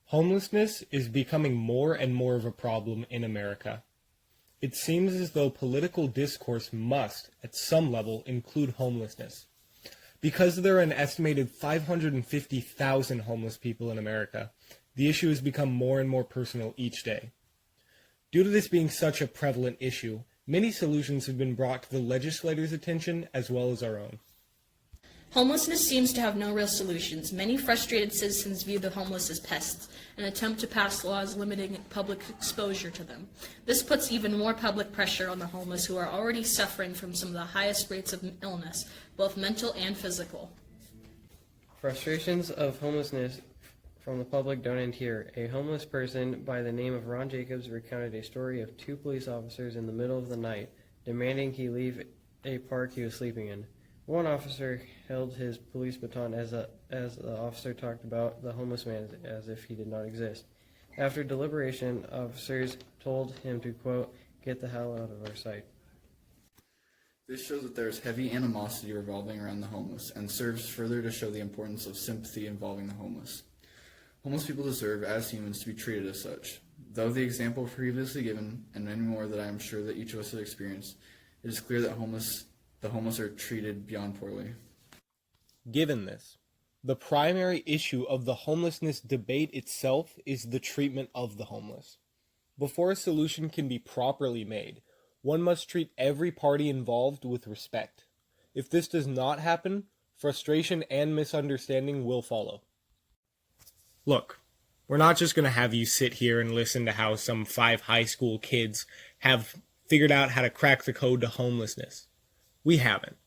Homelessness is becoming more and more of a problem in America. It seems as though political discourse must, at some level, include homelessness. Because there are an estimated 550,000 homeless people in America, the issue has become more and more personal each day. Due to this being such a prevalent issue, many solutions have been brought to the legislators' attention as well as our own. Homelessness seems to have no real solutions. Many frustrated citizens view the homeless as pests and attempt to pass laws limiting public exposure to them. This puts even more public pressure on the homeless, who are already suffering from some of the highest rates of illness, both mental and physical. Frustrations of homelessness from the public don't end here. A homeless person by the name of Ron Jacobs recounted a story of two police officers in the middle of the night demanding he leave a park he was sleeping in. One officer held his police baton as the officer talked about the homeless man as if he did not exist. After deliberation, officers told him to, quote, "get the hell out of our sight." This shows that there is heavy animosity revolving around the homeless and serves further to show the importance of sympathy involving the homeless. Homeless people deserve, as humans, to be treated as such. Though the example previously given, and many more that I am sure that each of us has experienced, it is clear that the homeless are treated beyond poorly. Given this, the primary issue of the homelessness debate itself is the treatment of the homeless. Before a solution can be properly made, one must treat every party involved with respect. If this does not happen, frustration and misunderstanding will follow. Look, we're not just going to have you sit here and listen to how some 5 high school kids have figured out how to crack the code to homelessness. We haven't.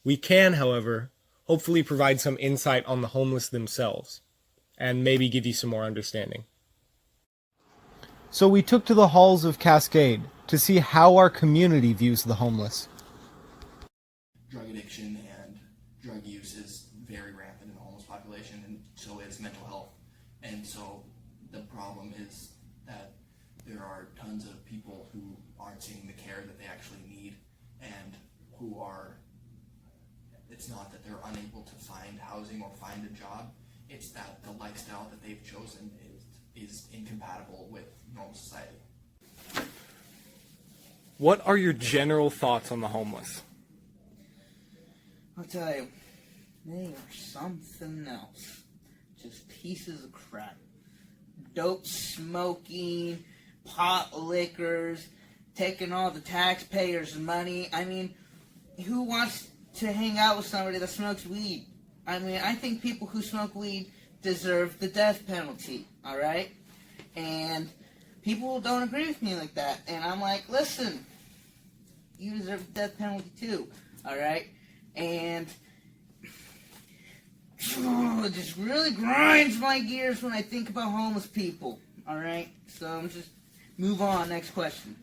We can, however, hopefully provide some insight on the homeless themselves, and maybe give you some more understanding. So we took to the halls of Cascade to see how our community views the homeless. Drug addiction and drug use is very rampant in the homeless population, and so is mental health. And so the problem is that there are tons of people who aren't seeing the care that they actually need, and who are, it's not that they're unable to find housing or find a job, it's that the lifestyle that they've chosen is incompatible with normal society. What are your general thoughts on the homeless? I'll tell you, they are something else. Just pieces of crap. Dope smoking, pot lickers, taking all the taxpayers' money. I mean, who wants to hang out with somebody that smokes weed? I mean, I think people who smoke weed deserve the death penalty, alright? And people don't agree with me like that. And I'm like, listen, you deserve the death penalty too, alright? And it just really grinds my gears when I think about homeless people, alright? So I'm just move on, next question.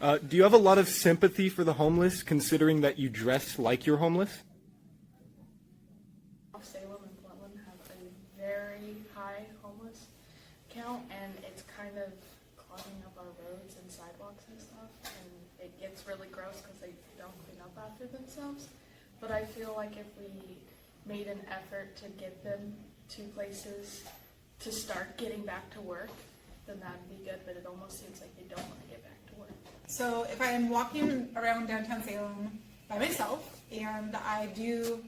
Do you have a lot of sympathy for the homeless, considering that you dress like you're homeless? Salem and Portland have a very high homeless count, and it's kind of clogging up our roads and sidewalks and stuff, and it gets really gross because they don't clean up after themselves. But I feel like if we made an effort to get them to places to start getting back to work, then that'd be good, but it almost seems like they don't want to get back to work. So if I am walking around downtown Salem by myself and I do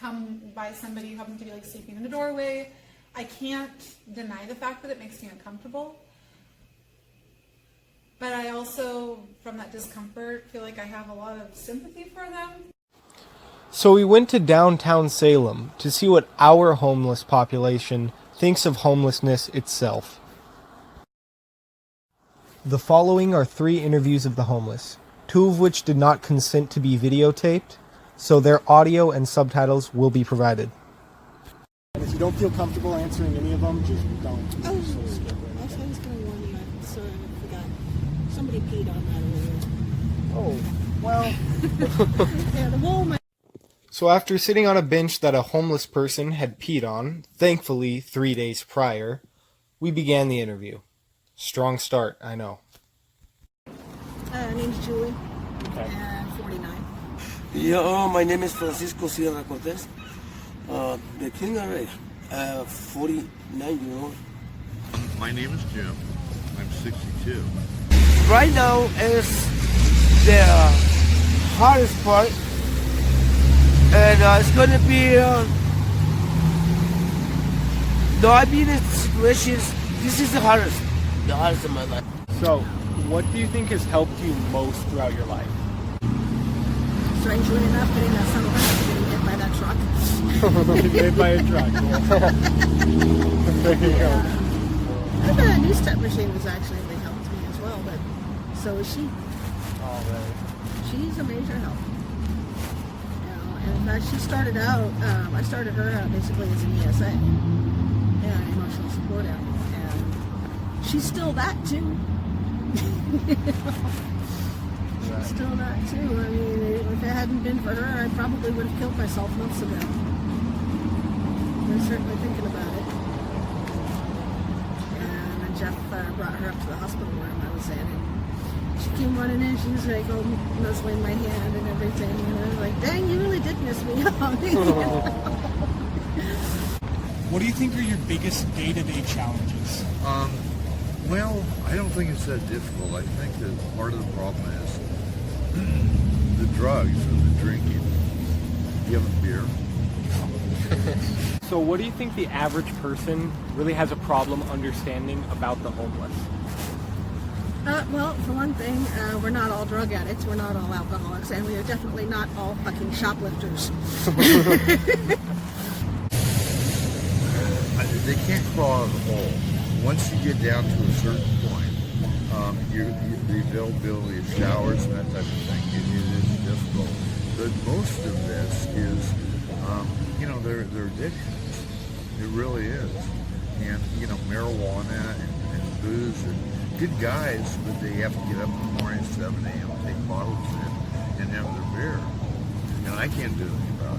come by somebody who happens to be like sleeping in a doorway, I can't deny the fact that it makes me uncomfortable. But I also, from that discomfort, feel like I have a lot of sympathy for them. So we went to downtown Salem to see what our homeless population thinks of homelessness itself. The following are 3 interviews of the homeless, 2 of which did not consent to be videotaped, so their audio and subtitles will be provided. And if you don't feel comfortable answering any of them, just don't. Oh, just skip it. I was going to warn you. I'm sorry, I forgot. Somebody peed on that earlier. Oh, well. Yeah, the wall. So after sitting on a bench that a homeless person had peed on, thankfully 3 days prior, we began the interview. Strong start, I know. Name's Julie. Okay. 49. Yeah, my name is Francisco Sierra Cortez. The king already. 49-year-old. My name is Jim. I'm 62. Right now is the hardest part, and it's going to be. No, I've been in situations. This is the hardest in my life. So, what do you think has helped you most throughout your life? Strangely enough, getting that son of a bitch getting hit by that truck. Hit by a truck. There you go. The new step machine has actually really helped me as well, but so is she. Oh, really? She's a major help. And in fact, she started out, I started her out basically as an ESA, an emotional support animal, and she's still that too. She's still that too. I mean, if it hadn't been for her, I probably would have killed myself months ago. I'm certainly thinking about it. And Jeff brought her up to the hospital room I was in, and she came running in. She was like, oh, nuzzling my hand and everything. And I was like, dang, you really did miss me. What do you think are your biggest day-to-day challenges? Well, I don't think it's that difficult. I think that part of the problem is the drugs and the drinking. You have a beer? So what do you think the average person really has a problem understanding about the homeless? Well, for one thing, we're not all drug addicts, we're not all alcoholics, and we are definitely not all fucking shoplifters. They can't crawl out of the hole. Once you get down to a certain point, the availability of showers and that type of thing, it is difficult. But most of this is, their addictions. It really is. And, marijuana and booze and good guys, but they have to get up in the morning at 7 a.m., take bottles in, and have their beer. And I can't do anything about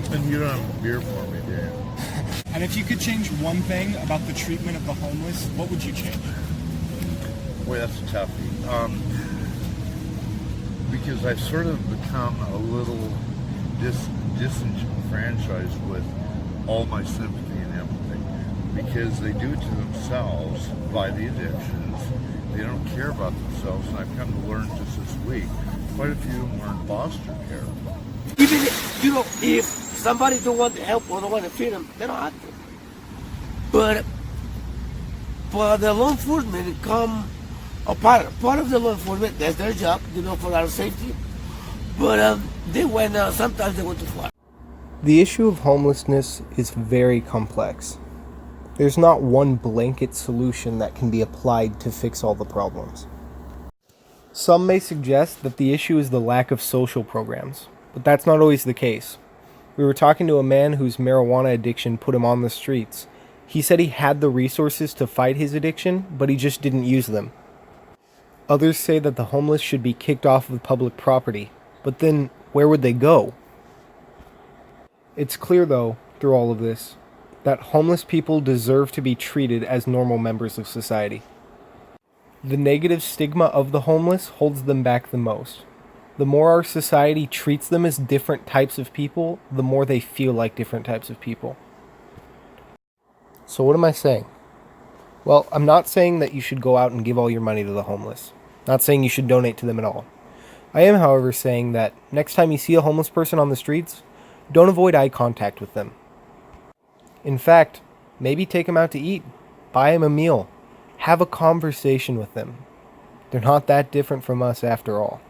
it. And you don't have beer for me, do you? And if you could change one thing about the treatment of the homeless, what would you change? Boy, that's a toughie. Because I've sort of become a little disenfranchised with all my sympathy and empathy. Because they do it to themselves by the addictions. They don't care about themselves. And I've come to learn just this week, quite a few of them are in foster care. Even if somebody don't want to help or don't want to feed them, they don't have to. But for the law enforcement, part of the law enforcement, that's their job, for our safety. But sometimes they went too far. The issue of homelessness is very complex. There's not one blanket solution that can be applied to fix all the problems. Some may suggest that the issue is the lack of social programs, but that's not always the case. We were talking to a man whose marijuana addiction put him on the streets. He said he had the resources to fight his addiction, but he just didn't use them. Others say that the homeless should be kicked off of public property, but then where would they go? It's clear, though, through all of this, that homeless people deserve to be treated as normal members of society. The negative stigma of the homeless holds them back the most. The more our society treats them as different types of people, the more they feel like different types of people. So what am I saying? Well, I'm not saying that you should go out and give all your money to the homeless. Not saying you should donate to them at all. I am, however, saying that next time you see a homeless person on the streets, don't avoid eye contact with them. In fact, maybe take them out to eat, buy them a meal, have a conversation with them. They're not that different from us after all.